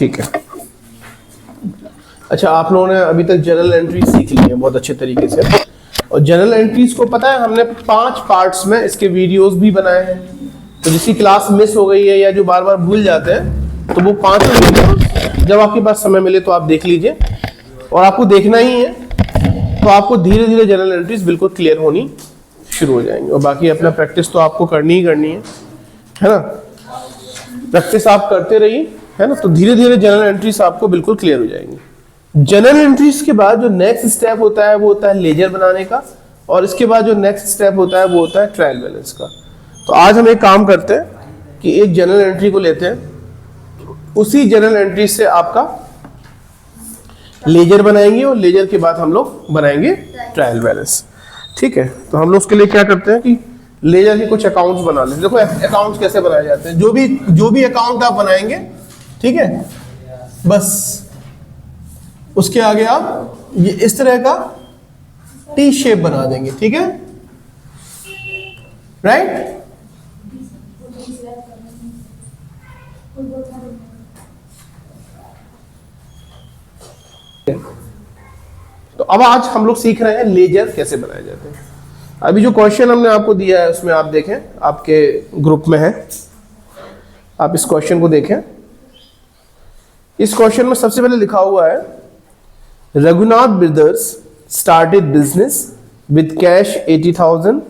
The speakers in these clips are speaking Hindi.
ठीक है। अच्छा, आप लोगों ने अभी तक जनरल एंट्री सीख ली है बहुत अच्छे तरीके से, और जनरल एंट्रीज को पता है हमने 5 पार्ट्स में इसके वीडियोस भी बनाए हैं। तो जिसकी क्लास मिस हो गई है या जो बार बार भूल जाते हैं, तो वो 5 वीडियो जब आपके पास समय मिले तो आप देख लीजिए, और आपको देखना ही है, तो आपको धीरे धीरे जनरल एंट्रीज बिल्कुल क्लियर होनी शुरू हो जाएंगी। और बाकी अपना प्रैक्टिस तो आपको करनी ही करनी है ना। प्रैक्टिस आप करते रहिए, है ना, तो धीरे धीरे जनरल एंट्रीज आपको बिल्कुल क्लियर हो जाएंगी। जनरल एंट्रीज के बाद जो नेक्स्ट स्टेप होता है वो होता है लेजर बनाने का, और इसके बाद जो नेक्स्ट स्टेप होता है वो होता है ट्रायल बैलेंस का। तो आज हम एक काम करते हैं कि एक जनरल एंट्री को लेते हैं, उसी जनरल एंट्री से आपका लेजर बनाएंगे, और लेजर के बाद हम लोग बनाएंगे ट्रायल बैलेंस। ठीक है, तो हम लोग उसके लिए क्या करते हैं कि लेजर के कुछ अकाउंट्स बना लेते हैं। देखो अकाउंट्स कैसे बनाए जाते हैं, जो भी अकाउंट आप बनाएंगे, ठीक है, बस उसके आगे आप ये इस तरह का टी शेप बना देंगे। ठीक है, राइट। तो अब आज हम लोग सीख रहे हैं लेजर कैसे बनाए जाते हैं। अभी जो क्वेश्चन हमने आपको दिया है उसमें आप देखें, आपके ग्रुप में है, आप इस क्वेश्चन को देखें। इस क्वेश्चन में सबसे पहले लिखा हुआ है, Raghunath brothers started business with cash 80,000,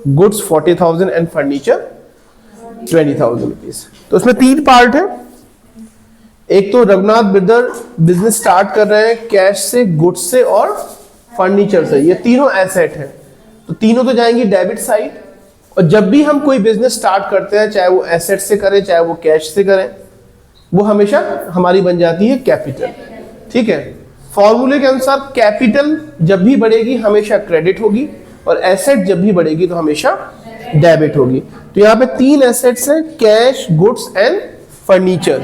goods 40,000 and furniture 20,000 rupees. तो उसमें 3 पार्ट है। एक तो रघुनाथ ब्रदर बिजनेस स्टार्ट कर रहे हैं कैश से, गुड्स से और फर्नीचर से। ये तीनों एसेट है, तो तीनों तो जाएंगी डेबिट साइड। और जब भी हम कोई बिजनेस स्टार्ट करते हैं, चाहे वो एसेट से करें चाहे वो कैश से करें, वो हमेशा हमारी बन जाती है कैपिटल। ठीक है, फॉर्मूले के अनुसार कैपिटल जब भी बढ़ेगी हमेशा क्रेडिट होगी, और एसेट जब भी बढ़ेगी तो हमेशा डेबिट होगी। तो यहाँ पे 3 एसेट्स हैं, कैश, गुड्स एंड फर्नीचर।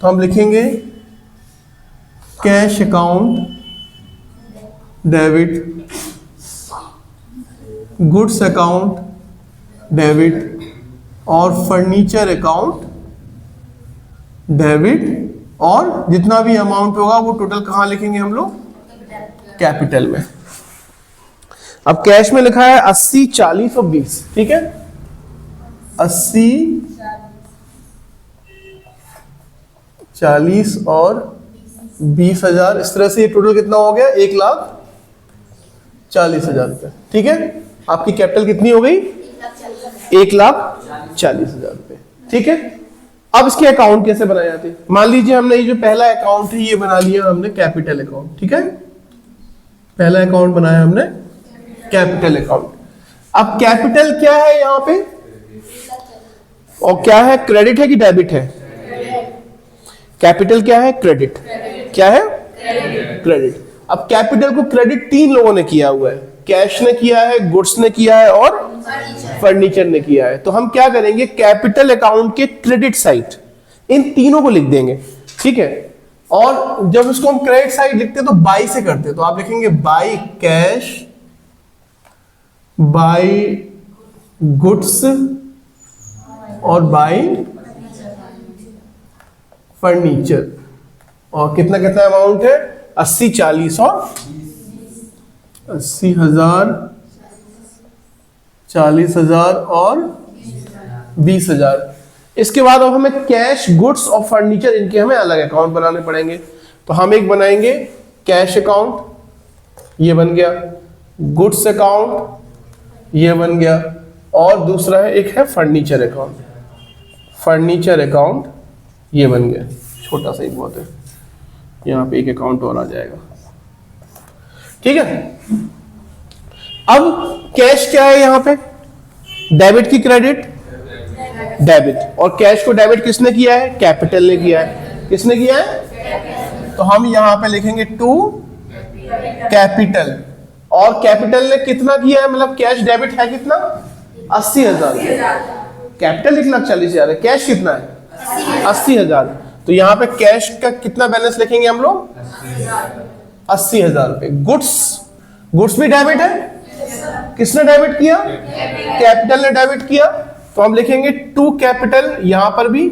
तो हम लिखेंगे cash account debit, goods account debit और फर्नीचर अकाउंट डेबिट, और जितना भी अमाउंट होगा वो टोटल कहां लिखेंगे हम लोग, कैपिटल में। अब कैश में लिखा है 80, 40 और 20। ठीक है, 80, 40 और 20,000। इस तरह से ये टोटल कितना हो गया, 1,40,000 रुपए। ठीक है, आपकी कैपिटल कितनी हो गई, 1,40,000 रुपए। ठीक है, अब इसके अकाउंट कैसे बनाए जाते हैं। मान लीजिए हमने ये जो पहला अकाउंट है ये बना लिया हमने कैपिटल अकाउंट। ठीक है, पहला अकाउंट बनाया हमने कैपिटल अकाउंट। अब कैपिटल क्या है यहाँ पे, और क्या है, क्रेडिट है कि डेबिट है। कैपिटल क्या है, क्रेडिट। क्या है, क्रेडिट। अब कैपिटल को क्रेडिट 3 लोगों ने किया हुआ है, कैश ने किया है, गुड्स ने किया है और फर्नीचर ने किया है। तो हम क्या करेंगे, कैपिटल अकाउंट के क्रेडिट साइड इन तीनों को लिख देंगे। ठीक है, और जब इसको हम क्रेडिट साइड लिखते हैं तो बाई से करते हैं, तो आप लिखेंगे बाई कैश, बाई गुड्स और बाई फर्नीचर। और कितना कितना अमाउंट है, 80, 40 और 80,000, 40,000 और 20,000। इसके बाद अब हमें कैश, गुड्स और फर्नीचर, इनके हमें अलग अकाउंट बनाने पड़ेंगे। तो हम एक बनाएंगे कैश अकाउंट, ये बन गया, गुड्स अकाउंट ये बन गया, और दूसरा है एक है फर्नीचर अकाउंट। फर्नीचर अकाउंट ये बन गया, छोटा सा ही बहुत है, यहाँ पे एक अकाउंट और आ जाएगा। ठीक है, अब कैश क्या है यहाँ पे, डेबिट की क्रेडिट, डेबिट। और कैश को डेबिट किसने किया है, कैपिटल ने किया है। किसने किया है, तो हम यहां पे लिखेंगे टू कैपिटल। और कैपिटल ने कितना किया है, मतलब कैश डेबिट है कितना, 80,000। कैपिटल 1,40,000 है, कैश कितना है 80,000। तो यहाँ पे कैश का कितना बैलेंस लिखेंगे हम लोग, 80,000 रुपए। गुड्स भी डेबिट है, किसने डेबिट किया, कैपिटल ने डेबिट किया। तो हम लिखेंगे टू कैपिटल, यहां पर भी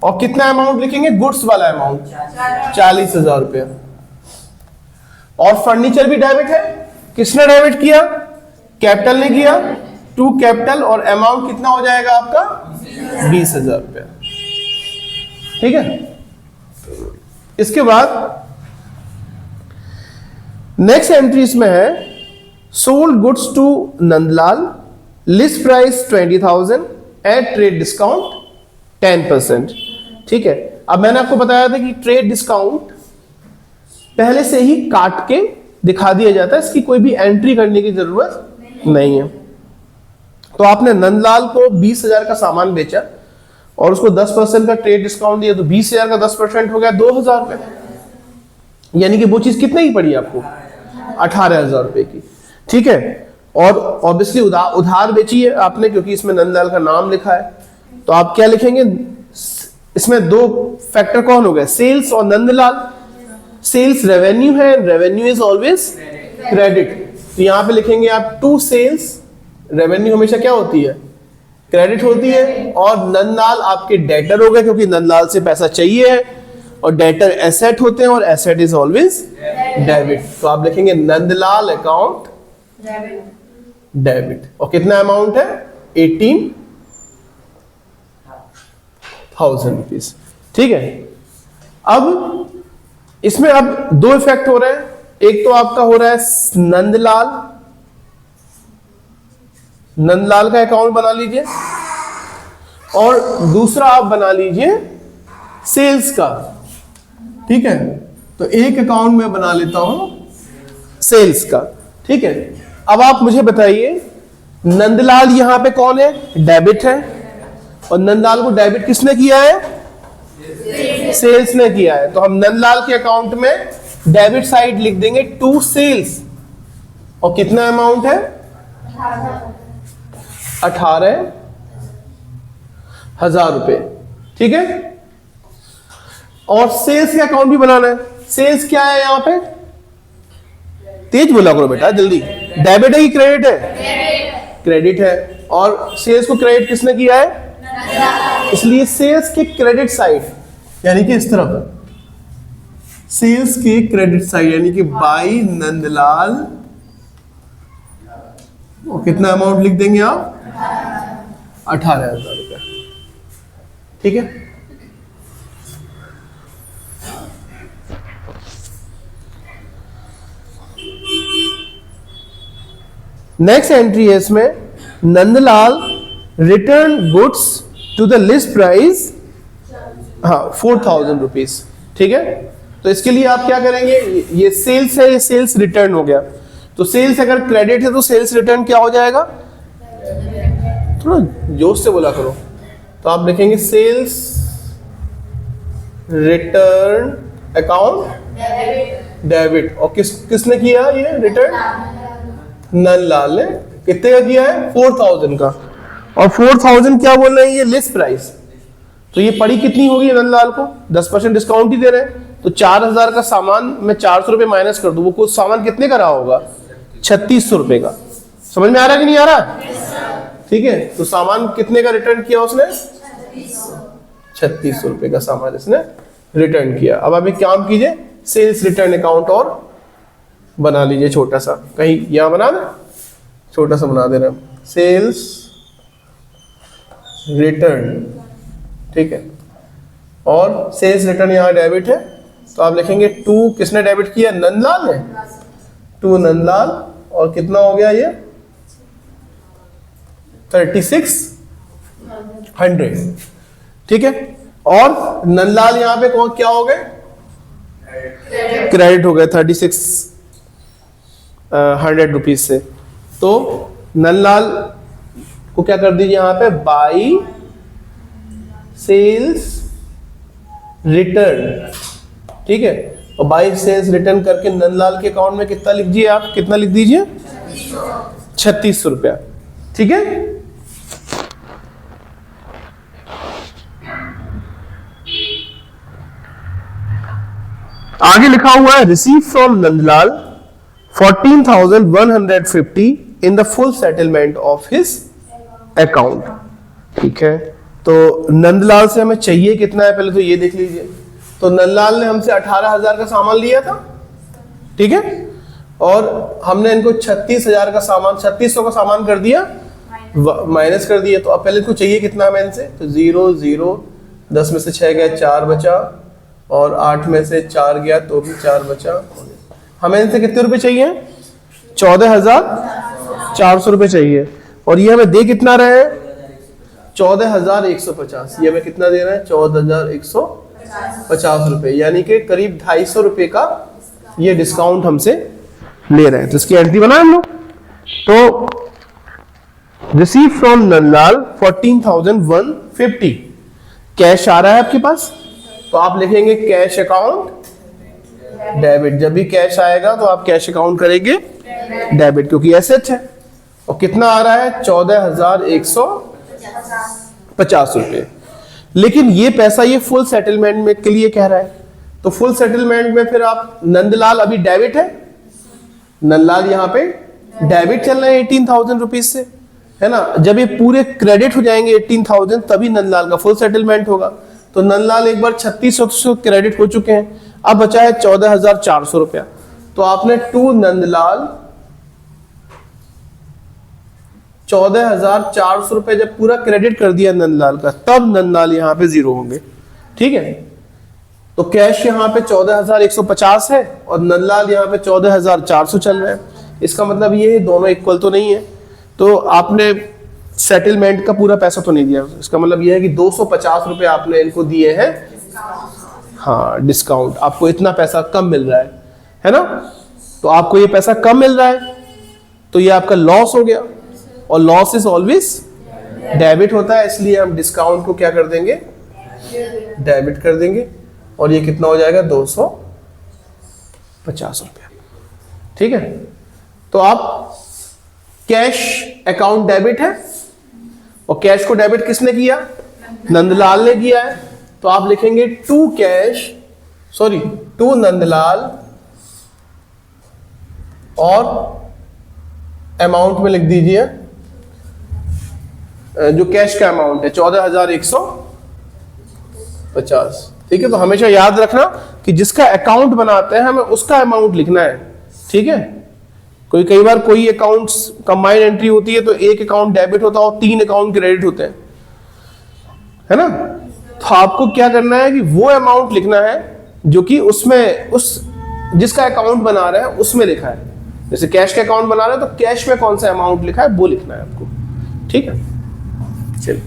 और कितना अमाउंट लिखेंगे, गुड्स वाला अमाउंट 40,000 रुपया। और फर्नीचर भी डेबिट है, किसने डेबिट किया, कैपिटल ने किया, टू कैपिटल, और अमाउंट कितना हो जाएगा आपका 20,000 रुपया। ठीक है। इसके बाद नेक्स्ट एंट्री इसमें है sold goods to Nandlal, list price 20,000 at trade discount 10%। ठीक है। अब मैंने आपको बताया था कि ट्रेड डिस्काउंट पहले से ही काट के दिखा दिया जाता है, इसकी कोई भी एंट्री करने की जरूरत नहीं है। तो आपने नंदलाल को 20,000 का सामान बेचा और उसको 10% का ट्रेड डिस्काउंट दिया, तो 20,000 का 10% हो गया 2,000 रुपए, यानी कि वो चीज कितने की पड़ी आपको, 18,000 रुपए की। ठीक है। और ऑब्वियसली उधार बेची है आपने, क्योंकि इसमें नंदलाल का नाम लिखा है, तो आप क्या लिखेंगे, इसमें दो फैक्टर कौन हो गए, सेल्स और नंदलाल। सेल्स रेवेन्यू है, रेवेन्यू इज ऑलवेज क्रेडिट, तो यहां पे लिखेंगे आप टू सेल्स, रेवेन्यू हमेशा क्या होती है, क्रेडिट होती है, और नंदलाल आपके डेटर हो गए, क्योंकि नंदलाल से पैसा चाहिए है, और डेटर एसेट होते हैं, और एसेट इज ऑलवेज डेबिट। तो आप लिखेंगे नंदलाल अकाउंट डेबिट। और कितना अमाउंट है, 18,000 रुपीज। ठीक है। अब इसमें अब दो इफेक्ट हो रहे हैं, एक तो आपका हो रहा है नंदलाल का अकाउंट बना लीजिए, और दूसरा आप बना लीजिए सेल्स का। ठीक है। तो एक अकाउंट में बना लेता हूं सेल्स का। ठीक है। अब आप मुझे बताइए, नंदलाल यहां पे कौन है, डेबिट है, और नंदलाल को डेबिट किसने किया है, सेल्स ने किया है। तो हम नंदलाल के अकाउंट में डेबिट साइड लिख देंगे टू सेल्स, और कितना अमाउंट है, 18,000 रुपए। ठीक है। और सेल्स का अकाउंट भी बनाना है। सेल्स क्या है यहां पे, तेज बोला करो बेटा जल्दी, डेबिट है कि क्रेडिट है, क्रेडिट है, और सेल्स को क्रेडिट किसने किया है, इसलिए सेल्स के क्रेडिट साइड, यानी कि इस तरफ सेल्स के क्रेडिट साइड, यानी कि बाई नंदलाल, और कितना अमाउंट लिख देंगे आप, 18,000 रुपए। ठीक है। नेक्स्ट एंट्री है इसमें, Nandlal return goods to the list price 4,000 rupees. ठीक है। तो इसके लिए आप क्या करेंगे, ये सेल्स है, ये सेल्स रिटर्न हो गया, तो सेल्स अगर क्रेडिट है तो सेल्स रिटर्न क्या हो जाएगा, थोड़ा जोश से बोला करो, तो आप लिखेंगे सेल्स रिटर्न अकाउंट डेबिट। और किसने किया ये रिटर्न, नंदलाल ने। कितने का किया है, 4,000 का, और 4,000 क्या बोल रहे हैं, ये लिस्ट प्राइस, तो ये पड़ी कितनी होगी नंदलाल को, 10% डिस्काउंट ही दे रहे हैं, तो 4,000 का सामान मैं 400 रुपए माइनस कर दूं, वो कुछ सामान कितने का रहा होगा, 3,600 रुपए का। समझ में आ रहा है कि नहीं आ रहा। ठीक है। तो सामान कितने का रिटर्न किया उसने, 3,600 रुपए का सामान इसने रिटर्न किया। अब आप एक काम कीजिए, सेल्स रिटर्न अकाउंट और बना लीजिए छोटा सा, कहीं यहां बना दे, छोटा सा बना दे रहे हम, सेल्स रिटर्न। ठीक है। और सेल्स रिटर्न यहां डेबिट है, तो आप लिखेंगे टू, किसने डेबिट किया, नंदलाल ने, टू नंदलाल, और कितना हो गया ये 3,600। ठीक है। और नंदलाल यहां पे कौन क्या हो गए, क्रेडिट हो गए 3,600 रुपीज से। तो नंदलाल को क्या कर दीजिए यहां पे, बाई सेल्स रिटर्न। ठीक है। और बाई सेल्स रिटर्न करके नंदलाल के अकाउंट में कितना लिख दीजिए आप, कितना लिख दीजिए, 3,600 रुपया। ठीक है। आगे लिखा हुआ है receive from Nandlal 14,150 in the full settlement of his account. ठीक है। तो नंदलाल से हमें चाहिए कितना है पहले तो ये देख लीजिए। तो नंदलाल ने हमसे 18,000 का सामान लिया था, ठीक है, और हमने इनको 36,000 का सामान, 3600 का सामान कर दिया, माइनस कर दिया। तो अब पहले इनको चाहिए कितना हमें इनसे, तो 0 0, 10 में से 6 गया 4 बचा, और 8 में से 4 गया तो भी 4 बचा। हमें इनसे कितने रुपए चाहिए, 14,400 रुपए चाहिए, और ये हमें दे कितना रहे हैं, 14,150। ये हमें कितना दे रहा है, 14,150 रुपए, यानी कि करीब 250 रुपए का ये डिस्काउंट हमसे ले रहे हैं। तो इसकी एंट्री बनाए हम लोग। तो रिसीव फ्रॉम नंदलाल 14,150, कैश आ रहा है आपके पास, तो आप लिखेंगे कैश अकाउंट डेबिट। जब भी कैश आएगा तो आप कैश अकाउंट करेंगे डेबिट, क्योंकि एसेट है। और कितना आ रहा है, 14,150 रुपए। लेकिन ये पैसा ये फुल सेटलमेंट में के लिए कह रहा है, तो फुल सेटलमेंट में फिर आप, नंदलाल अभी डेबिट है, नंदलाल यहाँ पे डेबिट चल रहे हैं 18,000 रुपीज से, है ना। जब ये पूरे क्रेडिट हो जाएंगे 18,000 तभी नंदलाल का फुल सेटलमेंट होगा। तो नंदलाल एक बार 3600 क्रेडिट हो चुके हैं, अब बचा है 14,400 रुपया। तो आपने टू नंदलाल 14,400 रुपए जब पूरा क्रेडिट कर दिया नंदलाल का, तब नंदलाल यहाँ पे 0 होंगे, ठीक है। तो कैश यहाँ पे 14,150 है और नंदलाल यहाँ पे 14,400 चल रहे हैं। इसका मतलब ये है दोनों इक्वल तो नहीं है, तो आपने सेटलमेंट का पूरा पैसा तो नहीं दिया। इसका मतलब ये है कि 250 रुपए आपने इनको दिए हैं, हाँ, डिस्काउंट। आपको इतना पैसा कम मिल रहा है ना। तो आपको ये पैसा कम मिल रहा है, तो ये आपका लॉस हो गया, और लॉस इज ऑलवेज डेबिट होता है, इसलिए हम डिस्काउंट को क्या कर देंगे, डेबिट कर देंगे। और ये कितना हो जाएगा, 250 रुपया, ठीक है। तो आप कैश अकाउंट डेबिट है, और कैश को डेबिट किसने किया, नंदलाल ने किया है। तो आप लिखेंगे टू नंदलाल, और अमाउंट में लिख दीजिए जो कैश का अमाउंट है 14,150, ठीक है। तो हमेशा याद रखना कि जिसका अकाउंट बनाते हैं हमें उसका अमाउंट लिखना है, ठीक है। कई बार कोई अकाउंट्स कंबाइंड एंट्री होती है तो एक अकाउंट डेबिट होता है और 3 अकाउंट क्रेडिट होते हैं, है ना। तो आपको क्या करना है कि वो अमाउंट लिखना है जो कि उसमें जिसका अकाउंट बना रहे हैं उसमें लिखा है। जैसे कैश का अकाउंट बना रहे हैं तो कैश में कौन सा अमाउंट लिखा है वो लिखना है आपको, ठीक है। चलिए,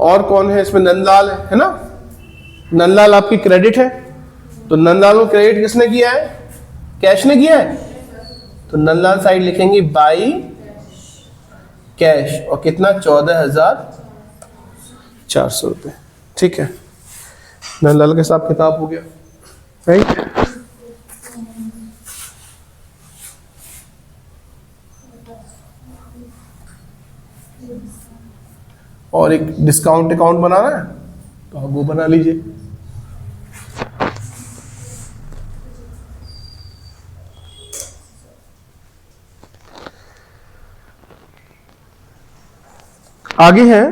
और कौन है इसमें, नंदलाल है ना। नंदलाल आपकी क्रेडिट है, तो नंदलाल को क्रेडिट किसने किया है, कैश ने किया है। तो नंदलाल साइड लिखेंगे बाई कैश, और कितना, 14,400 रुपए, ठीक है। नंदलाल के साथ किताब हो गया, राइट। और एक डिस्काउंट अकाउंट बनाना है तो आप वो बना लीजिए। आगे है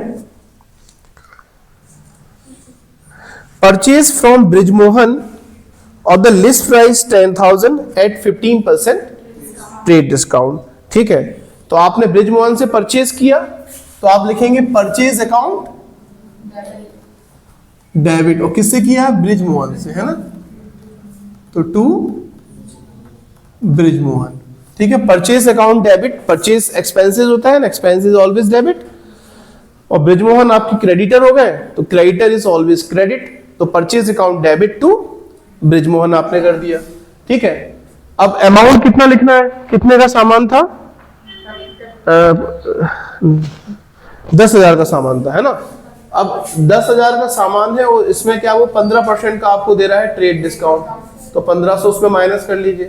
परचेज फ्रॉम ब्रिजमोहन और the list price 10,000 at 15% trade discount, ठीक है। तो आपने ब्रिजमोहन से परचेज किया, तो आप लिखेंगे परचेज अकाउंट डेबिट, और किससे किया, ब्रिजमोहन से, है ना। तो टू ब्रिजमोहन, ठीक है। Purchase account debit, purchase expenses होता है ना, एक्सपेंसेस ऑलवेज डेबिट। और ब्रिजमोहन आपकी क्रेडिटर हो गए, तो क्रेडिटर इज ऑलवेज क्रेडिट, तो purchase account debit to Brijmohan आपने कर दिया, ठीक है। अब अमाउंट कितना लिखना है, कितने का सामान था, 10,000 का सामान था, है ना। अब 10,000 का सामान है और इसमें क्या वो 15% का आपको दे रहा है ट्रेड डिस्काउंट, तो 1500 उसमें माइनस कर लीजिए,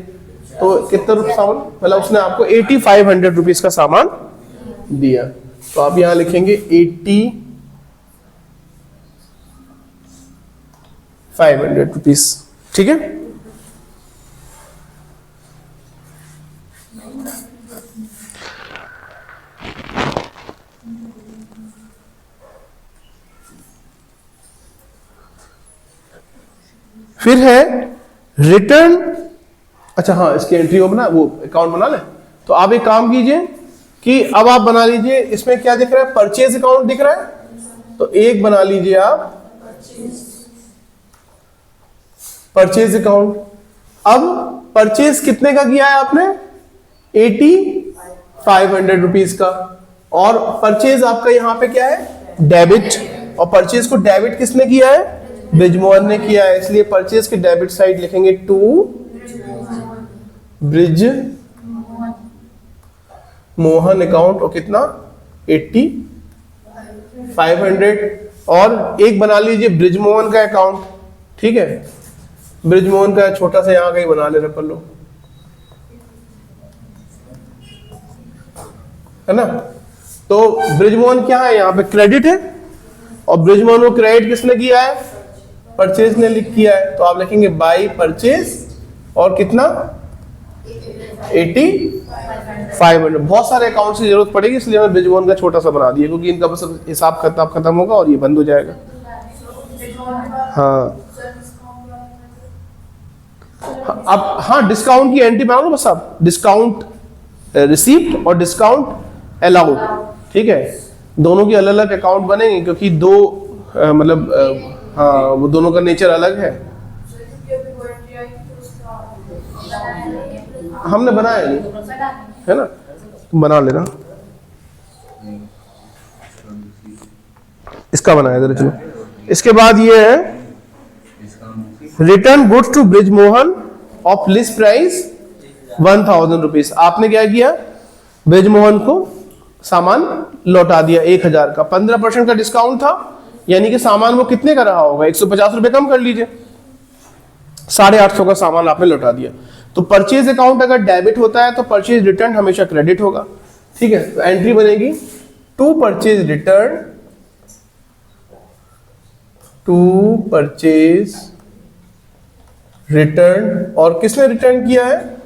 तो कितना रुपये सामान, मतलब उसने आपको 8,500 रुपीज का सामान दिया। तो आप यहां लिखेंगे 8,500 रुपीज, ठीक है। फिर है रिटर्न, अच्छा हाँ इसकी एंट्री हो बना, वो अकाउंट बना ले। तो आप एक काम कीजिए कि अब आप बना लीजिए, इसमें क्या दिख रहा है, परचेज अकाउंट दिख रहा है, तो एक बना लीजिए आप परचेज अकाउंट। अब परचेज कितने का किया है आपने, 8500 रुपीज का, और परचेज आपका यहां पे क्या है, डेबिट, और परचेज को डेबिट किसने किया है, ब्रिजमोहन ने किया है, इसलिए परचेज के डेबिट साइड लिखेंगे टू ब्रिज मोहन अकाउंट, और कितना 8500, और एक बना लीजिए ब्रिजमोहन का अकाउंट, ठीक है, ब्रिजमोहन का छोटा सा यहां कहीं बना ले रहे पल्लो, है ना। तो ब्रिजमोहन क्या है, यहां पे क्रेडिट है, और ब्रिजमोहन को क्रेडिट किसने किया है, परचेज ने लिख किया है, तो आप लिखेंगे बाई परचेज, और कितना 8500। बहुत सारे अकाउंट की जरूरत पड़ेगी, इसलिए हमने ब्रिजमोहन का छोटा सा बना दिया, क्योंकि इनका बस हिसाब किताब खत्म होगा और ये बंद हो जाएगा। हाँ अब हाँ डिस्काउंट की एंट्री बना लो बस आप, डिस्काउंट रिसीप्ट और डिस्काउंट अलाउड, ठीक है, दोनों की अलग अलग अकाउंट बनेंगे, क्योंकि दो हाँ वो दोनों का नेचर अलग है। हमने बनाया नहीं है ना, तुम बना लेना, इसका बनाया जरा, चलो। इसके बाद ये है return goods to Brijmohan of list price 1000 rupees. आपने क्या किया, ब्रिजमोहन को सामान लौटा दिया 1000 का, 15% का डिस्काउंट था, यानी कि सामान वो कितने का रहा होगा, 150 रुपए कम कर लीजिए, 850 का सामान आपने लौटा दिया। तो परचेज अकाउंट अगर डेबिट होता है तो परचेज रिटर्न हमेशा क्रेडिट होगा, ठीक है। तो एंट्री बनेगी to purchase return, to purchase return, और किसने रिटर्न किया है,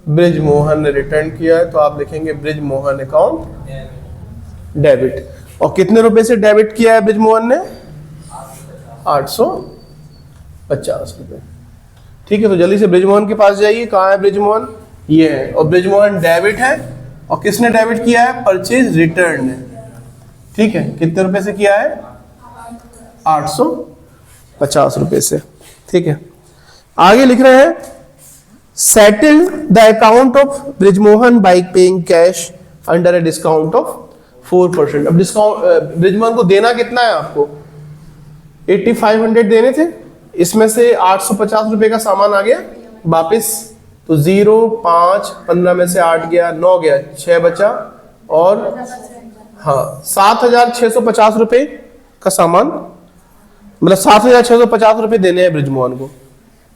ब्रिजमोहन ने रिटर्न किया है, तो आप लिखेंगे ब्रिजमोहन अकाउंट डेबिट। और कितने रुपए से डेबिट किया है ब्रिजमोहन ने, 850 रुपए, ठीक है। तो जल्दी से ब्रिजमोहन के पास जाइए, कहाँ है ब्रिजमोहन, ये है, और ब्रिजमोहन डेबिट है, और किसने डेबिट किया है, परचेज रिटर्न ने, ठीक है। कितने रुपए से किया है, 850 रुपए से, ठीक है। आगे लिख रहे हैं settle the account of Brijmohan bye paying cash under a discount of 4%। अब डिस्काउंट ब्रिजमोहन को देना कितना है आपको, 8500 देने थे, इसमें से 850 रुपए का सामान आ गया वापिस, तो 0 5 15 में से 8 गया, 9 गया, 6 बचा, और हाँ 7650 रुपए का सामान, मतलब 7650 रुपए देने हैं ब्रिजमोहन को।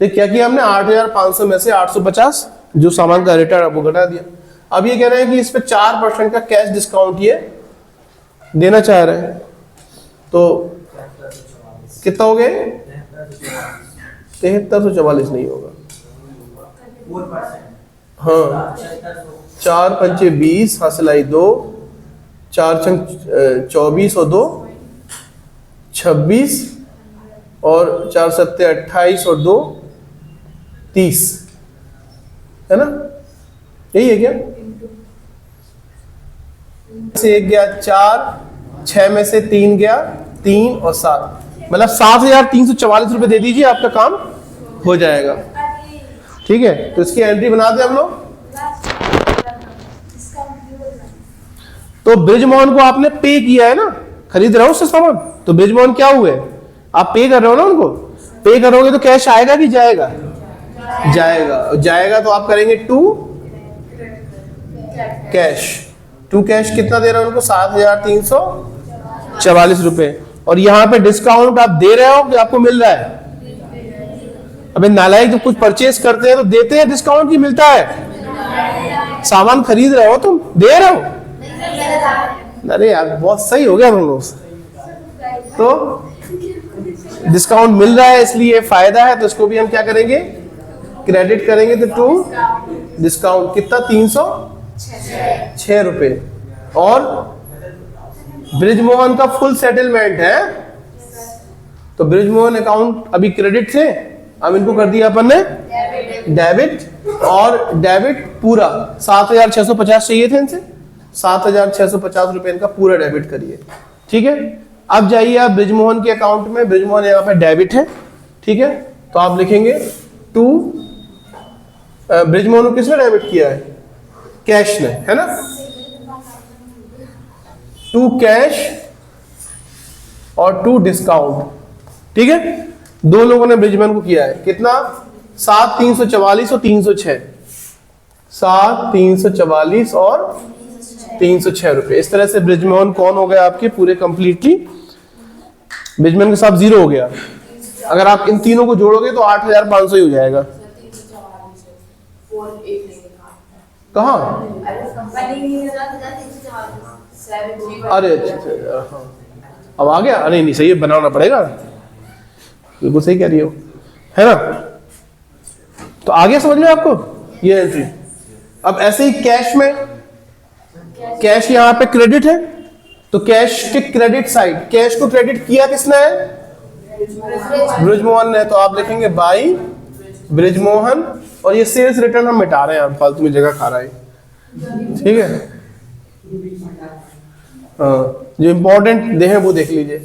देख क्या किया हमने, 8500 में से 850 जो सामान का रिटर्न है वो घटा दिया। अब ये कह रहे हैं कि इस पे 4% का कैश डिस्काउंट ये देना चाह रहे हैं, तो कितना हो गए, 7344 नहीं होगा, हाँ 4 पंचे 20, हासिलाई 2, 4 छंग 24 और 2 26, और 4 सत्ते 28 और 2 30, है ना, यही है क्या, से 1 गया 4, 6 में से 3 गया 3 और 7, मतलब 7344 रुपए दे दीजिए, आपका काम हो जाएगा, ठीक है। तो इसकी एंट्री बना दे हम लोग। तो ब्रिजमोहन को आपने पे किया है ना, खरीद रहे हो उससे सामान, तो ब्रिजमोहन क्या हुए, आप पे कर रहे हो ना उनको, पे करोगे तो कैश आएगा कि जाएगा, जाएगा, जाएगा तो आप करेंगे टू कैश, टू कैश कितना दे रहे हो उनको, 7344 रुपए, और यहां पे डिस्काउंट आप दे रहे हो कि आपको मिल रहा है, अबे नालायक, जब कुछ परचेस करते हैं तो देते हैं डिस्काउंट की मिलता है, सामान खरीद रहे हो तुम, दे रहे हो, अरे यार बहुत सही हो गया हम लोग, तो डिस्काउंट मिल रहा है इसलिए फायदा है, तो इसको भी हम क्या करेंगे, क्रेडिट करेंगे, तो टू डिस्काउंट कितना 306 रुपए, और ब्रिजमोहन का फुल सेटलमेंट है, तो बृजमोहन अकाउंट अभी क्रेडिट थे, अब इनको कर दिया अपन ने डेबिट, और डेबिट पूरा 7,650 चाहिए थे इनसे, 7,650 रुपए इनका पूरा डेबिट करिए। ठीक है, अब जाइए आप बृजमोहन के अकाउंट में, बृजमोहन यहाँ पे डेबिट है। ठीक है, तो आप लिखेंगे टू, बृजमोहन को किसने डेबिट किया है? कैश ने, है ना, टू कैश और टू डिस्काउंट। ठीक है, दो लोगों ने बृजमोहन को किया है, कितना? 7,344 और 306, 7,344 और 306 रुपए। इस तरह से बृजमोहन कौन हो गया आपके पूरे कंप्लीटली, बृजमोहन के साथ जीरो हो गया। अगर आप इन तीनों को जोड़ोगे तो 8,500 ही हो जाएगा। कहाँ? अरे अच्छा, हाँ अब आ गया। अरे नहीं, सही है, बनाना पड़ेगा, बिल्कुल सही कह रही हो, है ना। तो आ गया समझ में आपको ये एंट्री। अब ऐसे ही कैश में, कैश यहाँ पे क्रेडिट है, तो कैश के क्रेडिट साइड, कैश को क्रेडिट किया किसने है? बृजमोहन ने। तो आप लिखेंगे बाई बृजमोहन, और ये सेल्स रिटर्न हम मिटा रहे हैं, फालतू में जगह खा रहा है। ठीक है, हाँ, जो इंपॉर्टेंट दे हैं वो देख लीजिए।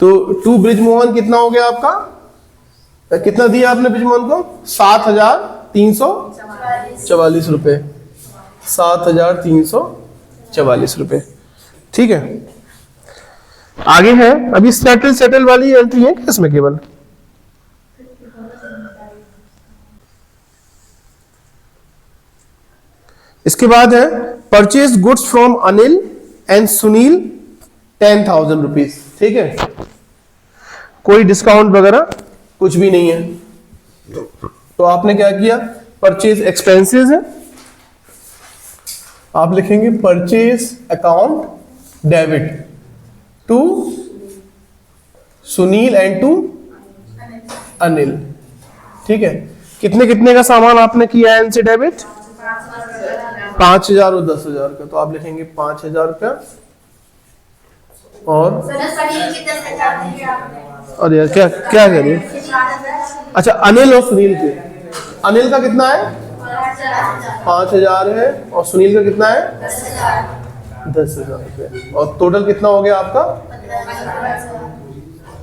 तो टू बृजमोहन कितना हो गया आपका? कितना दिया आपने बृजमोहन को? 7,344 रुपए, 7,344 रुपए। ठीक है, आगे है अभी सेटल वाली एंट्री है इसमें केवल। इसके बाद है purchase goods from Anil and Sunil 10,000 rupees. ठीक है, कोई डिस्काउंट वगैरह कुछ भी नहीं है। तो आपने क्या किया? परचेज एक्सपेंसेस है, आप लिखेंगे purchase account debit to Sunil and to Anil. ठीक है, कितने कितने का सामान आपने किया है इनसे डेबिट? 5,000 और 10,000 का। तो आप लिखेंगे 5,000 रुपया, और अरे यार क्या क्या कह रही है? अच्छा, अनिल और सुनील के, अनिल का कितना है? 5,000 है, और सुनील का कितना है? 10,000 रुपये, और टोटल कितना हो गया आपका?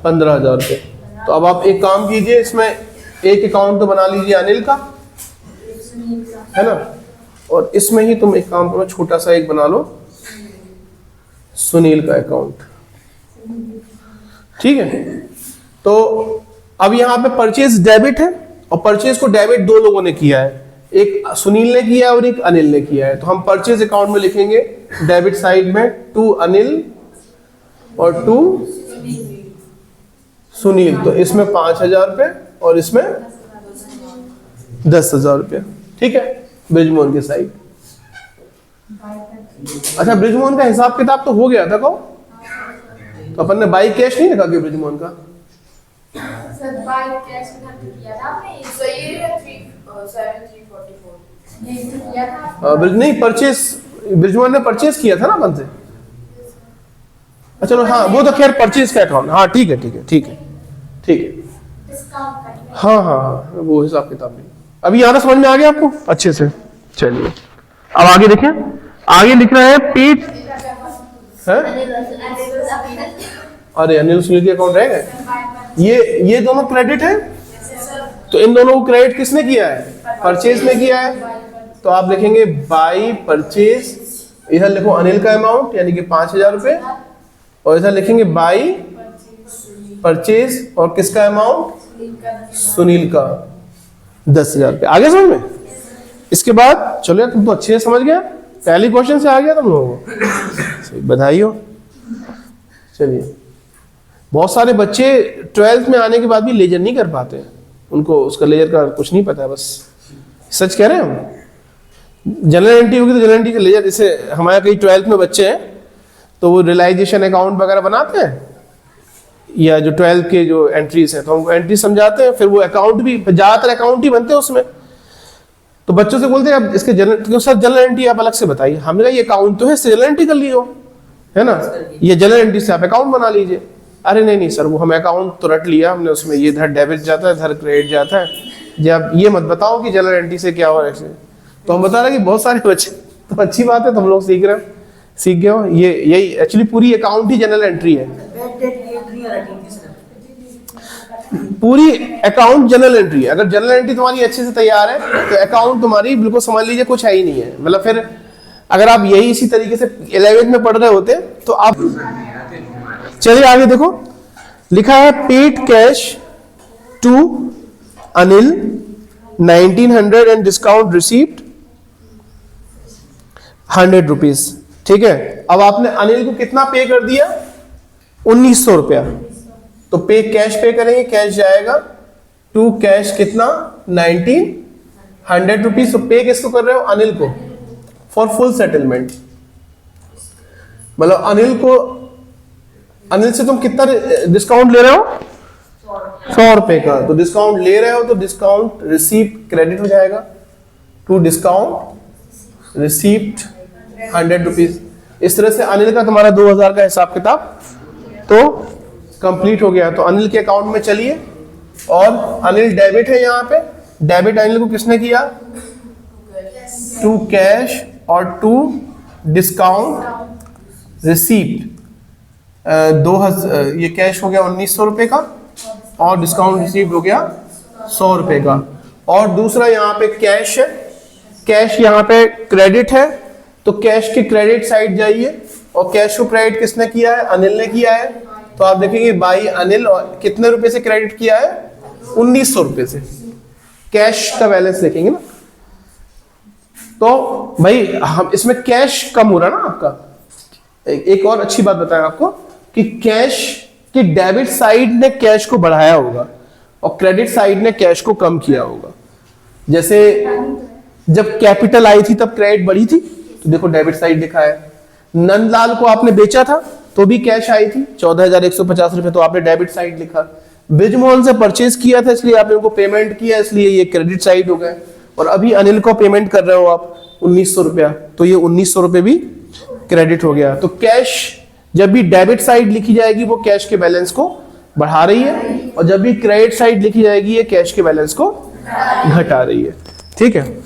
15,000 रुपये। तो अब आप एक काम कीजिए, इसमें एक अकाउंट तो बना लीजिए अनिल का, है ना, और इसमें ही तुम एक काम करो, छोटा सा एक बना लो सुनील का अकाउंट। ठीक है, तो अब यहाँ पे परचेज डेबिट है, और परचेज को डेबिट दो लोगों ने किया है, एक सुनील ने किया है और एक अनिल ने किया है। तो हम परचेज अकाउंट में लिखेंगे डेबिट साइड में टू अनिल और टू सुनील। तो इसमें 5,000 रुपये और इसमें 10,000 रुपये। ठीक है, बृजमोहन के साइड। अच्छा, बृजमोहन का हिसाब किताब तो हो गया था, कहो तो अपन ने बाई कैश नहीं लिखा कि बृजमोहन का? सर बाई कैश किया था आपने, सो ये 7,344 किया था नहीं, परचेस बृजमोहन ने परचेस किया था ना अपन से। अच्छा चलो, हाँ वो तो खैर परचेस का अकाउंट, हाँ ठीक है ठीक है ठीक है ठीक है, हाँ हाँ हाँ वो हिसाब किताब नहीं। अभी यहाँ समझ में आ गया आपको अच्छे से? चलिए अब आगे देखें, आगे लिख रहा है पेड है। अरे अनिल सुनील के अकाउंट रह गए, ये दोनों क्रेडिट है, तो इन दोनों को क्रेडिट किसने किया है? परचेज ने किया है। तो आप लिखेंगे बाई परचेज, इधर लिखो अनिल का अमाउंट यानी कि 5,000 रुपए, और इधर लिखेंगे बाई परचेज और किसका अमाउंट? सुनील का 10,000 रुपए। आगे समझ में? इसके बाद चलो यार, तुम तो अच्छे से समझ गया, पहले क्वेश्चन से आ गया तुम लोगों को, बधाई हो। चलिए, बहुत सारे बच्चे 12th में आने के बाद भी लेजर नहीं कर पाते हैं, उनको उसका लेजर का कुछ नहीं पता है, बस सच कह रहे हैं हम। जनरल एंट्री होगी तो जनरल एंट्री का लेजर, जैसे हमारे कई 12th में बच्चे हैं तो वो रियलाइजेशन अकाउंट वगैरह बनाते हैं, या जो 12th के जो एंट्रीज हैं तो हम एंट्री समझाते हैं, फिर वो अकाउंट भी, ज्यादातर अकाउंट ही बनते हैं उसमें। तो बच्चों से बोलते हैं अब इसके जनरल एंट्री आप अलग से बताइए। हमने कहा ये अकाउंट तो है, इससे जनरल एंट्री कर लीजिए, है ना, ये जनरल एंट्री से आप अकाउंट बना लीजिए। अरे नहीं सर, वो हम अकाउंट तो रट लिया हमने, उसमें ये इधर डेबिट जाता है इधर क्रेडिट जाता है, जब ये मत बताओ कि जनरल एंट्री से क्या हो रहा है। तो हम बता रहे कि बहुत सारे बच्चे, तो अच्छी बात है, तुम लोग सीख रहे हो, सीख गए हो। ये यही एक्चुअली पूरी अकाउंट ही जनरल एंट्री है, पूरी अकाउंट जनरल एंट्री है। अगर जनरल एंट्री तुम्हारी अच्छे से तैयार है तो अकाउंट तुम्हारी बिल्कुल समझ लीजिए कुछ है ही नहीं है। मतलब फिर अगर आप यही इसी तरीके से 11th में पढ़ रहे होते तो आप, चलिए आगे देखो, लिखा है paid cash to Anil 1900 and discount received 100 rupees. ठीक है, अब आपने अनिल को कितना पे कर दिया? 1900 रुपया। तो पे कैश पे करेंगे, कैश जाएगा टू कैश कितना 1900 रुपीज। तो पे किसको कर रहे हो? अनिल को, फॉर फुल सेटलमेंट। मतलब अनिल से तुम कितना डिस्काउंट ले रहे हो? 100 रुपए का। तो डिस्काउंट ले रहे हो तो डिस्काउंट रिसीप्ट क्रेडिट हो जाएगा टू डिस्काउंट रिसीप्ट 100 रुपीज। इस तरह से अनिल का तुम्हारा 2000 का हिसाब किताब तो कंप्लीट हो गया। तो अनिल के अकाउंट में चलिए, और अनिल डेबिट है यहाँ पे, डेबिट अनिल को किसने किया? टू कैश और टू डिस्काउंट रिसीप्ट। ये कैश हो गया 1900 रुपए का और डिस्काउंट रिसीप्ट हो गया 100 रुपए का। और दूसरा यहाँ पे कैश है, कैश यहाँ पे क्रेडिट है, तो कैश के क्रेडिट साइड जाइए, और कैश को क्रेडिट किसने किया है? अनिल ने किया है। तो आप देखेंगे बाई अनिल, और कितने रुपए से क्रेडिट किया है? 1900 रुपए से। कैश का बैलेंस देखेंगे ना, तो भाई हम इसमें कैश कम हो रहा ना आपका। एक और अच्छी बात बताएं आपको कि कैश की डेबिट साइड ने कैश को बढ़ाया होगा और क्रेडिट साइड ने कैश को कम किया होगा। जैसे जब कैपिटल आई थी तब क्रेडिट बढ़ी थी, तो देखो डेबिट साइड लिखा है। नंदलाल को आपने बेचा था तो भी कैश आई थी 14,150 रुपए, तो आपने डेबिट साइड लिखा। ब्रिजमोहन से परचेज किया था इसलिए आपने उनको पेमेंट किया, इसलिए ये क्रेडिट साइड हो गए। और अभी अनिल को पेमेंट कर रहे हो आप 1900 रुपया, तो ये 1900 रुपये भी क्रेडिट हो गया। तो कैश जब भी डेबिट साइड लिखी जाएगी वो कैश के बैलेंस को बढ़ा रही है, और जब भी क्रेडिट साइड लिखी जाएगी ये कैश के बैलेंस को घटा रही है। ठीक है,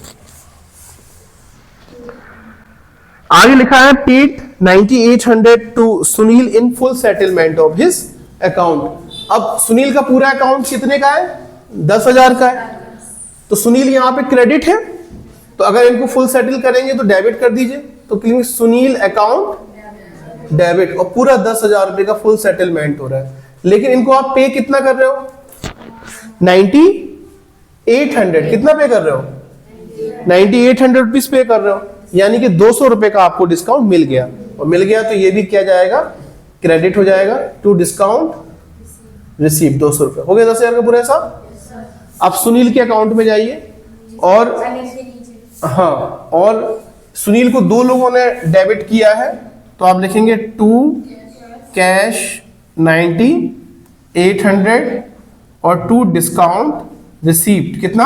आगे लिखा है paid 9800 to Sunil in full settlement of his account. अब सुनील का पूरा अकाउंट कितने का है? 10,000 का है। तो सुनील यहाँ पे क्रेडिट है, तो अगर इनको फुल सेटल करेंगे तो डेबिट कर दीजिए, तो क्लिक सुनील अकाउंट डेबिट, और पूरा 10,000 रुपए का फुल सेटलमेंट हो रहा है। लेकिन इनको आप पे कितना कर रहे हो? 9800। कितना पे कर रहे हो? 9800 रुपीज पे कर रहे हो, यानी कि 200 रुपए का आपको डिस्काउंट मिल गया। और मिल गया तो ये भी क्या जाएगा? क्रेडिट हो जाएगा टू डिस्काउंट रिसीव 200 रुपए। हो गया 10,000 का पूरा हिसाब। अब सुनील के अकाउंट में जाइए, और हाँ, और सुनील को दो लोगों ने डेबिट किया है, तो आप लिखेंगे टू कैश 9800 और टू डिस्काउंट रिसीव्ड कितना?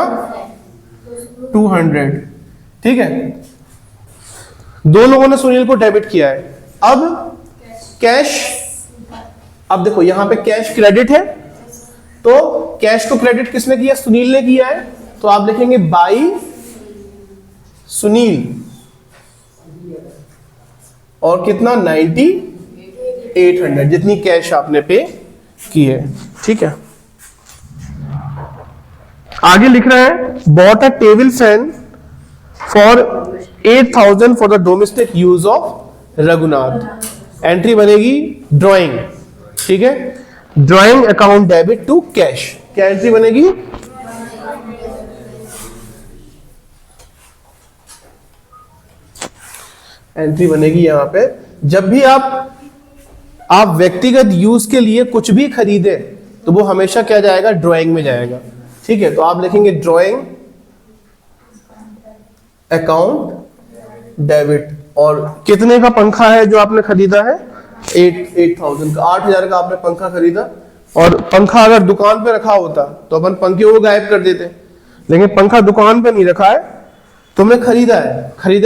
200। ठीक है, दो लोगों ने सुनील को डेबिट किया है। अब कैश, अब देखो यहां पे कैश क्रेडिट है, तो कैश को क्रेडिट किसने किया? सुनील ने किया है। तो आप लिखेंगे बाई सुनील, और कितना? 9800, जितनी कैश आपने पे की है। ठीक है, आगे लिख रहा है bought a table fan for 8,000 for the domestic use of Raghunath. Entry बनेगी ड्राइंग। ठीक है, drawing account debit to cash. क्या एंट्री बनेगी? एंट्री बनेगी यहां पे, जब भी आप व्यक्तिगत यूज के लिए कुछ भी खरीदे तो वो हमेशा क्या जाएगा? ड्राइंग में जाएगा। ठीक है, तो आप लिखेंगे ड्राइंग अकाउंट डेबिट। और कितने का पंखा है जो आपने खरीदा है? 8,000 का, 8,000 का आपने पंखा खरीदा। और पंखा अगर दुकान पे रखा होता तो अपन पंखे को गायब कर देते, लेकिन पंखा दुकान पे नहीं रखा है, तुमने खरीदा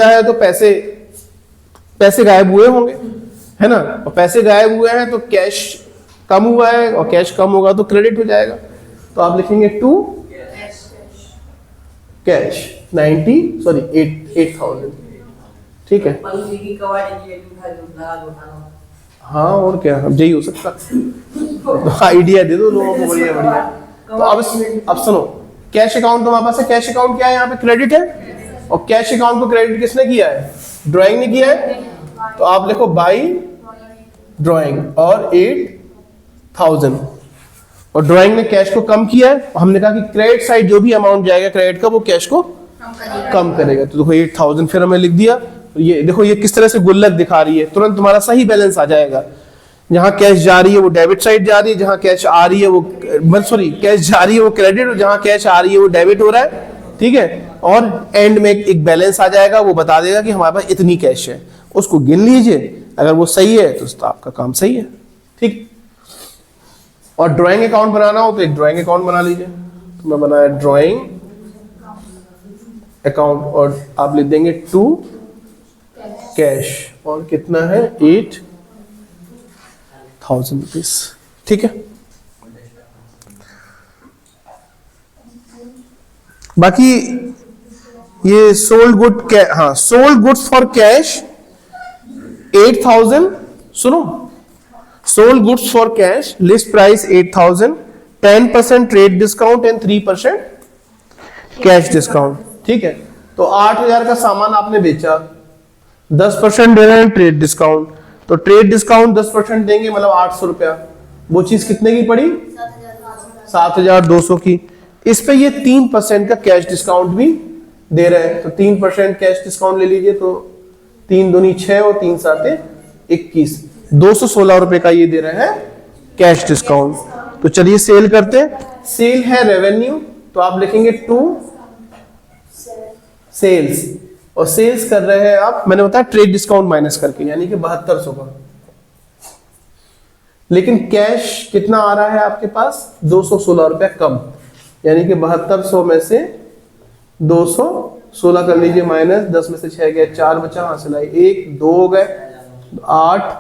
है तो पैसे गायब हुए होंगे, है ना? और पैसे गायब हुए हैं तो कैश कम हुआ है और कैश कम होगा तो क्रेडिट हो जाएगा। तो आप लिखेंगे टू कैश 8,000। ठीक है, हाँ और क्या, अब यही हो सकता। तो आइडिया दे दो लोगों को, बढ़िया बढ़िया। तो अब सुनो, कैश अकाउंट तो हमारे पास है। कैश अकाउंट क्या है, यहाँ पे क्रेडिट है, और कैश अकाउंट को क्रेडिट किसने किया है, ड्राइंग ने किया है। तो आप लिखो बाई ड्राइंग और 8,000, और ड्राइंग ने कैश को कम किया है। हमने कहा कि क्रेडिट साइड जो भी अमाउंट जाएगा क्रेडिट का वो कैश को कम करेगा। तो देखो 8,000 फिर हमें लिख दिया। ये देखो ये किस तरह से गुल्लक दिखा रही है, तुरंत तुम्हारा सही बैलेंस आ जाएगा। जहां कैश जा रही है वो डेबिट साइड जा रही है, जहां कैश आ रही है वो कैश जा रही है वो क्रेडिट, और जहां कैश आ रही है वो डेबिट हो रहा है। ठीक है, और एंड में एक बैलेंस आ जाएगा, वो बता देगा कि हमारे पास इतनी कैश है, उसको गिन लीजिए। अगर वो सही है तो आपका काम सही है। ठीक, और ड्राइंग अकाउंट बनाना हो तो एक ड्राइंग अकाउंट बना लीजिए। तो मैं बनाया ड्राइंग अकाउंट, और आप लिख देंगे टू कैश, और कितना है 8,000 रुपीज। ठीक है, बाकी ये सोल्ड गुड, हाँ सोल्ड गुड्स फॉर कैश 8,000। सुनो, sold goods for cash list price 8,000, 10% trade discount and 3% cash discount. ठीक है, तो 8,000 का सामान आपने बेचा, 10% दे रहे हैं ट्रेड डिस्काउंट, तो ट्रेड डिस्काउंट 10% देंगे, मतलब 800 रुपया। वो चीज कितने की पड़ी, 7,200 की। इस पे ये 3% का कैश डिस्काउंट भी दे रहे हैं, तो 3% कैश डिस्काउंट ले लीजिए। तो 3 दूनी 6 और 3 साते 21, 216 रुपए का ये दे रहे हैं कैश डिस्काउंट। तो चलिए सेल करते हैं। सेल है रेवेन्यू, तो आप लिखेंगे टू सेल्स, और सेल्स कर रहे हैं आप, मैंने बताया ट्रेड डिस्काउंट माइनस करके, यानी कि 7200 का। लेकिन कैश कितना आ रहा है आपके पास, 216 रुपया कम, यानी कि 7200 में से 216 कर लीजिए माइनस, 10 में से 6 गया, 4 बचा, वहां से लाई 1 2 हो गए, 8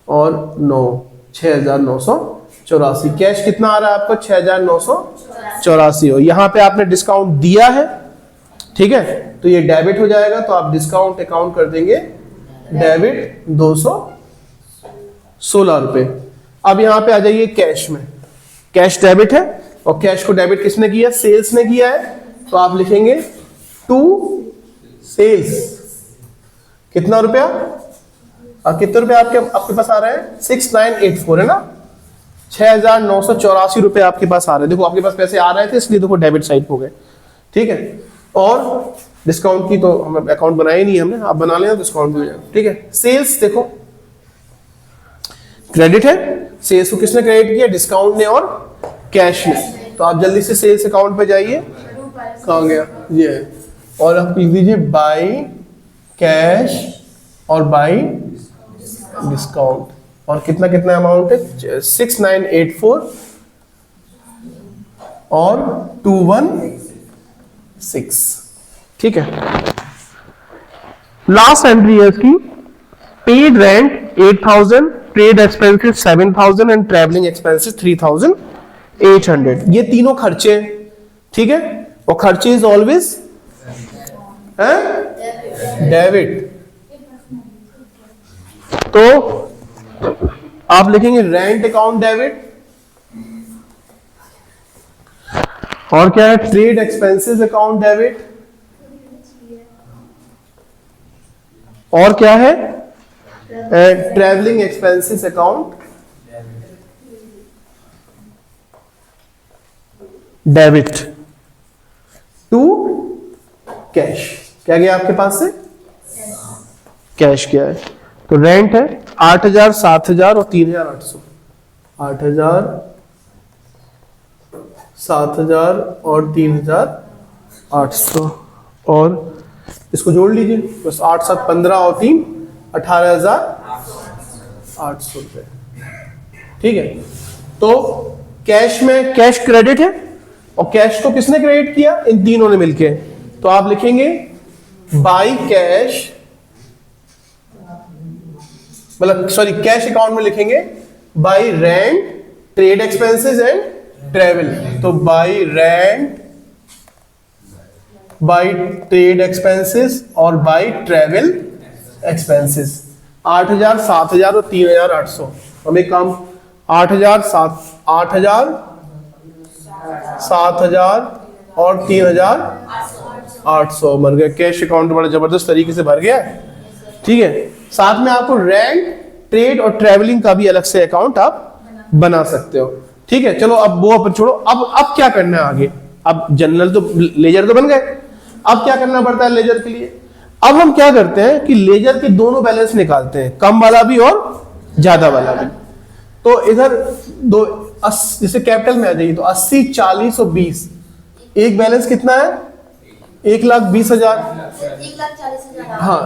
और 9, 6,984। कैश कितना आ रहा है आपको, 6,984 हो। यहाँ पे आपने डिस्काउंट दिया है, ठीक है, तो ये डेबिट हो जाएगा। तो आप डिस्काउंट अकाउंट कर देंगे डेबिट 216 रुपए। अब यहाँ पे आ जाइए कैश में, कैश डेबिट है, और कैश को डेबिट किसने किया, सेल्स ने किया है। तो आप लिखेंगे टू सेल्स, कितना रुपया, कितने रुपए आपके पास आ रहे हैं, 6984 है ना, 6,984 रुपए आपके पास आ रहे हैं। देखो आपके पास पैसे आ रहे थे, इसलिए देखो डेबिट साइड हो गए। ठीक है, और डिस्काउंट की तो हम अकाउंट बनाया ही नहीं हमने, आप बना लेना डिस्काउंट भी हो जाएगा। ठीक है, सेल्स देखो क्रेडिट है, सेल्स को किसने क्रेडिट किया, डिस्काउंट ने और कैश ने। तो आप जल्दी से सेल्स अकाउंट पे जाइए, कहाँ गया ये, और आप लिख दीजिए बाई कैश और बाई डिस्काउंट, और कितना कितना अमाउंट है, 6984 और 216। ठीक है, लास्ट एंट्री है इसकी, paid rent 8,000, trade expenses 7,000 and travelling expenses 3,800। ये तीनों खर्चे, ठीक है, और खर्चे इज ऑलवेज डेबिट। तो आप लिखेंगे रेंट अकाउंट डेबिट, और क्या है, ट्रेड एक्सपेंसेस अकाउंट डेबिट, और क्या है, travelling expenses account debit to cash. क्या गया आपके पास से, कैश क्या है, तो रेंट है 8,000, 7,000 और 3,800। 8,000, 7,000 और 3,800, और इसको जोड़ लीजिए बस, 8 7 15 और 3 18,800 रुपए। ठीक है, तो कैश में, कैश क्रेडिट है, और कैश को किसने क्रेडिट किया, इन तीनों ने मिलके। तो आप लिखेंगे बाई कैश, मतलब सॉरी कैश अकाउंट में लिखेंगे by rent trade expenses and travel, तो by rent, by trade expenses और बाई ट्रेवल एक्सपेंसेस। 8,000, 7,000 और 3,800। हम एक काम 8,000, 7,000 और 3,800 मर गए। कैश अकाउंट बड़ा जबरदस्त तरीके से भर गया है। ठीक है, साथ में आपको रेंट, ट्रेड और ट्रेवलिंग का भी अलग से अकाउंट आप बना सकते हो। ठीक है, चलो अब वो अपन छोड़ो। अब क्या करना है आगे? अब जनरल तो लेजर तो बन गए, अब क्या करना पड़ता है लेजर के लिए? अब हम क्या करते हैं कि लेजर के दोनों बैलेंस निकालते हैं, कम वाला भी और ज्यादा वाला भी। तो इधर दो जैसे कैपिटल में आ जाइए, तो 80, 40 और 20। एक बैलेंस कितना है? 1,20,000। 1,40,000। हाँ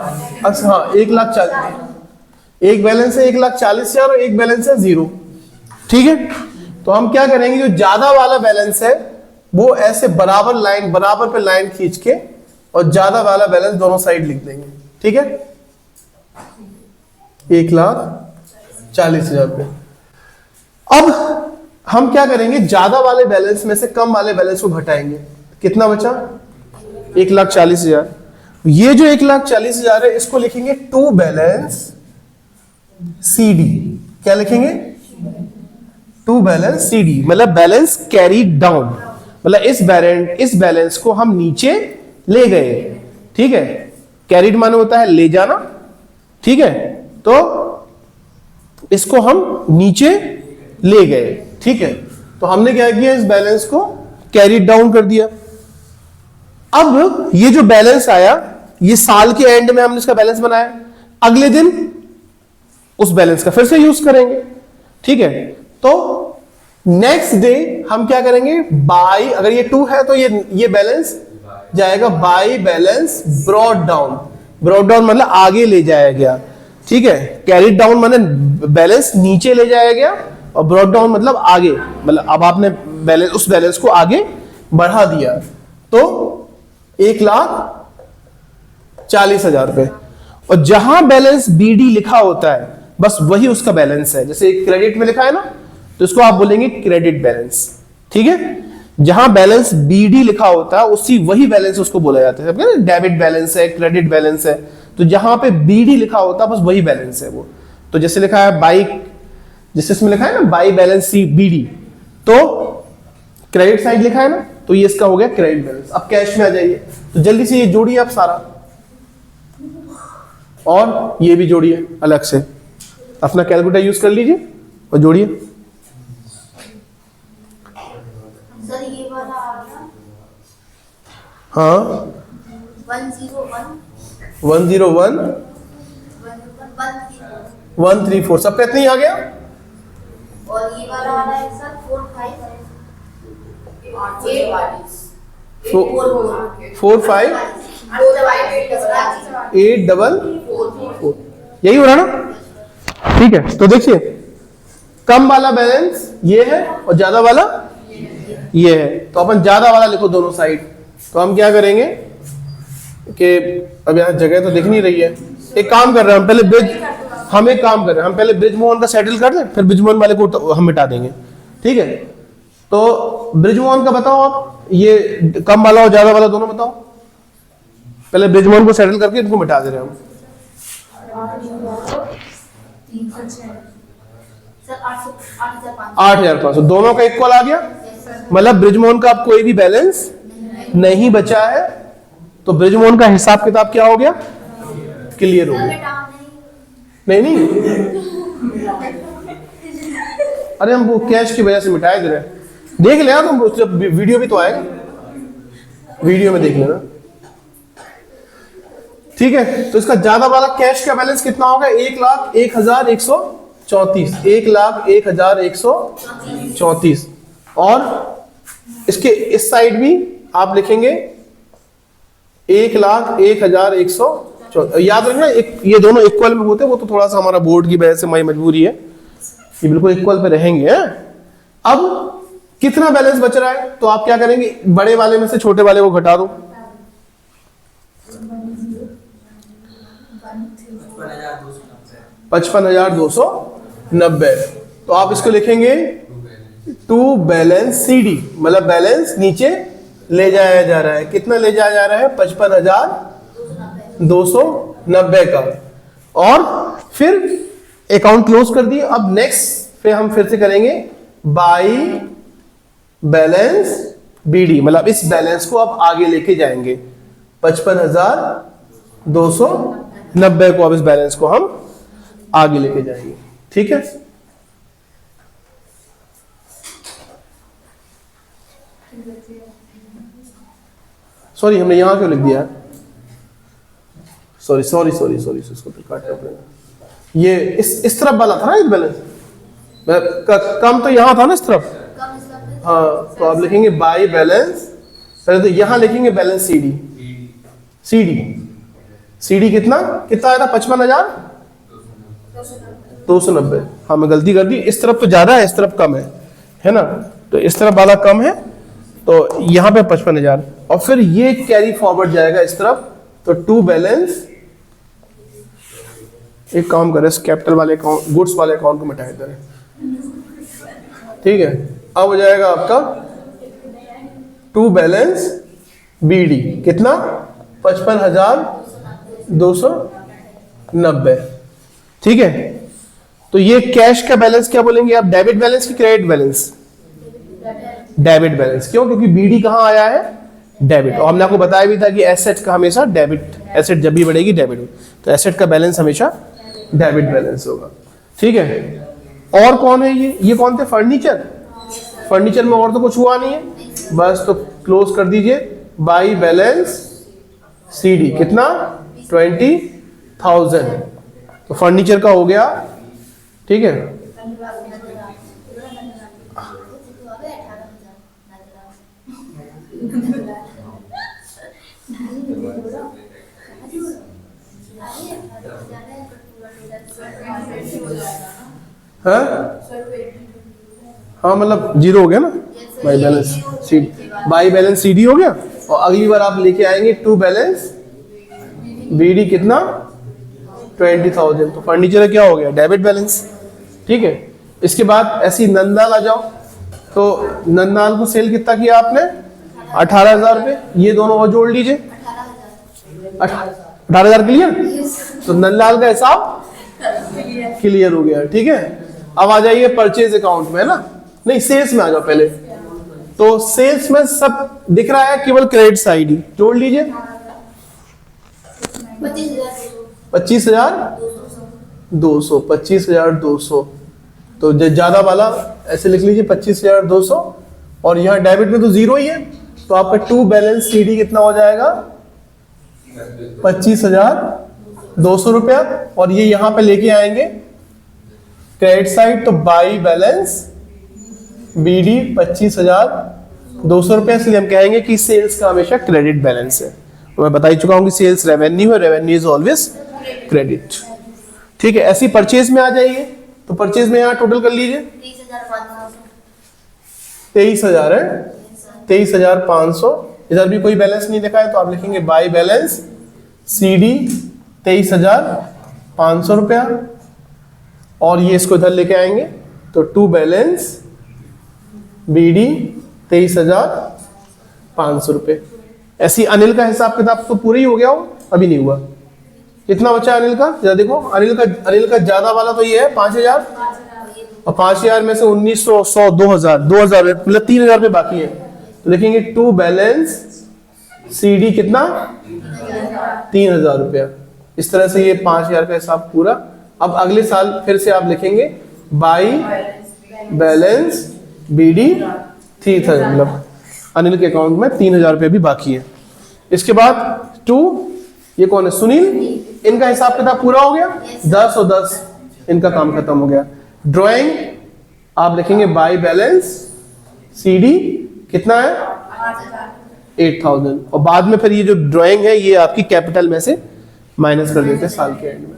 1,40,000। एक बैलेंस है 1,40,000 और एक बैलेंस है 0। ठीक है, तो हम क्या करेंगे, जो ज्यादा वाला बैलेंस है वो ऐसे बराबर पे लाइन खींच के और ज्यादा वाला बैलेंस दोनों साइड लिख देंगे। ठीक है, 1,40,000 रुपये। अब हम क्या करेंगे, ज्यादा वाले बैलेंस में से कम वाले बैलेंस को घटाएंगे। कितना बचा? 1,40,000। ये जो 1,40,000 है इसको लिखेंगे टू बैलेंस CD। क्या लिखेंगे? टू बैलेंस CD, मतलब बैलेंस कैरीड डाउन, मतलब इस बैलेंस को हम नीचे ले गए। ठीक है, कैरीड माने होता है ले जाना। ठीक है, तो इसको हम नीचे ले गए। ठीक है, तो हमने क्या किया, इस बैलेंस को कैरीड डाउन कर दिया। अब ये जो बैलेंस आया, ये साल के एंड में हमने इसका बैलेंस बनाया, अगले दिन उस बैलेंस का फिर से यूज करेंगे। ठीक है, तो नेक्स्ट डे हम क्या करेंगे, बाई, अगर ये 2 है तो ये बैलेंस जाएगा by balance brought down. Brought down मतलब आगे ले जाया गया। ठीक है, कैरीड डाउन मतलब बैलेंस नीचे ले जाया गया, और ब्रॉड डाउन मतलब आगे, मतलब अब आपने उस बैलेंस को आगे बढ़ा दिया। तो 1,40,000 रुपए। और जहां बैलेंस BD लिखा होता है बस वही उसका बैलेंस है। जैसे क्रेडिट में लिखा है ना, तो इसको आप बोलेंगे क्रेडिट बैलेंस। ठीक है, जहां बैलेंस BD लिखा होता है वही बैलेंस उसको बोला जाता है। डेबिट बैलेंस है, क्रेडिट बैलेंस है, तो जहां पे BD लिखा होता है बस वही बैलेंस है वो। तो जैसे लिखा है बाई, जैसे इसमें लिखा है ना बाई बैलेंस BD, तो क्रेडिट साइड लिखा है ना, तो ये इसका हो गया क्रेडिट बैलेंस। अब कैश में आ जाइए, तो जल्दी से ये जोड़िए आप सारा, और ये भी जोड़िए अलग से। अपना कैलकुलेटर यूज कर लीजिए और जोड़िए। सर ये वाला आ गया। हाँ 101 134 सबका इतना ही आ गया। और ये वाला आ रहा है सर 45 45 844, यही हो रहा ना? ठीक है, तो देखिए कम वाला बैलेंस ये है और ज्यादा वाला ये है, तो अपन ज्यादा वाला लिखो दोनों साइड। तो हम क्या करेंगे कि अब यहाँ जगह तो दिख नहीं रही है, एक काम कर रहे हैं हम पहले हम पहले ब्रिजमोहन का सेटल कर लें, फिर ब्रिजमोहन वाले को हम मिटा देंगे। ठीक है, तो ब्रिजमोहन का बताओ आप, ये कम वाला और ज्यादा वाला दोनों बताओ। पहले ब्रिजमोहन को सेटल करके इनको मिटा दे रहे हैं हम। 8,500 दोनों का इक्वल आ गया, मतलब ब्रिजमोहन का अब कोई भी बैलेंस नहीं बचा है, तो ब्रिजमोहन का हिसाब किताब क्या हो गया, क्लियर हो गया। नहीं अरे हम वो कैश की वजह से मिटाए दे रहे, देख लेना तुम, वीडियो भी तो आएगा, वीडियो में देख लेना। ठीक है, तो इसका ज्यादा वाला कैश का बैलेंस कितना होगा, 1,01,134, 1,01,134। और इसके इस साइड भी आप लिखेंगे 1,01,134। याद रखना ये दोनों इक्वल में होते हैं, वो तो थोड़ा सा हमारा बोर्ड की वजह से हमारी मजबूरी है, ये बिल्कुल इक्वल पे रहेंगे। अब कितना बैलेंस बच रहा है, तो आप क्या करेंगे, बड़े वाले में से छोटे वाले को घटा दो। 55,290, तो आप इसको लिखेंगे टू बैलेंस CD, मतलब बैलेंस नीचे ले जाया जा रहा है। कितना ले जाया जा रहा है? 55,290 का। और फिर अकाउंट क्लोज कर दिए। अब नेक्स्ट फिर हम फिर से करेंगे बाई बैलेंस BD, मतलब इस बैलेंस को अब आगे लेके जाएंगे। 55,290 को अब इस बैलेंस को हम आगे लेके जाएंगे। ठीक है, सॉरी हमने यहां क्यों लिख दिया? सॉरी इसको तो काटना पड़ेगा। ये इस तरफ वाला था ना, एक बैलेंस कम तो यहां था ना, इस तरफ। हाँ, तो आप लिखेंगे बाई बैलेंस, पहले तो यहां लिखेंगे बैलेंस CD कितना आया था? 55,290। हाँ, मैं गलती कर दी, इस तरफ तो ज्यादा है, इस तरफ कम है ना? तो इस तरफ वाला कम है, तो यहां पे 55,000। और फिर ये कैरी फॉरवर्ड जाएगा इस तरफ, तो टू बैलेंस, एक काम करें, इस कैपिटल वाले अकाउंट, गुड्स वाले अकाउंट को मिटा दें। ठीक है, अब हो जाएगा आपका टू बैलेंस BD कितना? 55,290। ठीक है, तो ये कैश का बैलेंस क्या बोलेंगे आप? डेबिट बैलेंस की क्रेडिट बैलेंस? Debit balance. क्यों? क्योंकि BD कहां आया है? डेबिट। और हमने आपको बताया भी था कि एसेट का हमेशा डेबिट, एसेट जब भी बढ़ेगी डेबिट, तो एसेट का बैलेंस हमेशा डेबिट बैलेंस होगा। ठीक है, और कौन है ये कौन थे? फर्नीचर में और तो कुछ हुआ नहीं है, बस तो क्लोज कर दीजिए बाई बैलेंस CD कितना? 20,000। तो फर्नीचर का हो गया। ठीक है, हाँ मतलब जीरो हो गया ना, बाई बैलेंस CD हो गया। और अगली बार आप लेके आएंगे टू बैलेंस BD कितना? 20,000। तो फर्नीचर क्या हो गया? Debit balance. ठीक है, इसके बाद ऐसी नंदलाल आ जाओ, तो नंदलाल को सेल कितना किया आपने? 18,000 रुपये। ये दोनों और जोड़ लीजिए, 18,000 क्लियर। तो नंदलाल का हिसाब क्लियर हो गया। ठीक है, अब आ जाइए परचेज अकाउंट में, है ना? नहीं, सेल्स में आ जाओ पहले। तो सेल्स में सब दिख रहा है, केवल क्रेडिट साइड ही। जोड़ लीजिए 25,200। 25,200, तो ज्यादा वाला ऐसे लिख लीजिए 25,200। और यहाँ डेबिट में तो जीरो ही है, तो आपका टू बैलेंस CD कितना हो जाएगा? 25,200 रुपया। और ये यहां पे लेके आएंगे क्रेडिट साइड, तो बाई बैलेंस BD 25,200 रुपया। इसलिए हम कहेंगे कि सेल्स का हमेशा क्रेडिट बैलेंस है। मैं बता ही चुका हूं कि सेल्स रेवेन्यू है, रेवेन्यू इज ऑलवेज क्रेडिट। ठीक है, ऐसी परचेज में आ जाइए, तो परचेज में यहां टोटल कर लीजिए 23,000 है, 23,500। इधर भी कोई बैलेंस नहीं दिखा है, तो आप लिखेंगे बाई बैलेंस CD 23,500 रुपया। और ये इसको इधर लेके आएंगे, तो टू बैलेंस BD 23,500 रुपये। ऐसी अनिल का हिसाब किताब तो पूरा ही हो गया हो, अभी नहीं हुआ। कितना बचा अनिल का? जरा देखो, अनिल का ज्यादा वाला तो ये है 5,000, और 5,000 में से 1,900, 100, 2,000 मतलब 3,000 रुपये बाकी है। तो लिखेंगे टू बैलेंस CD कितना? 3,000 रुपया। इस तरह से ये 5,000 का हिसाब पूरा। अब अगले साल फिर से आप लिखेंगे बाई बैलेंस BD 3,000, मतलब अनिल के अकाउंट में 3,000 रुपये भी बाकी है। इसके बाद टू, ये कौन है? सुनील। इनका हिसाब किताब पूरा हो गया, 10 और 10 इनका काम खत्म हो गया। ड्राइंग आप लिखेंगे बाई बैलेंस CD कितना है? 8,000। और बाद में फिर ये जो ड्राइंग है ये आपकी कैपिटल में से माइनस कर देते हैं साल के एंड में।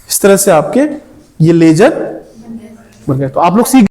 इस तरह से आपके ये लेजर बन गए। तो आप लोग सीख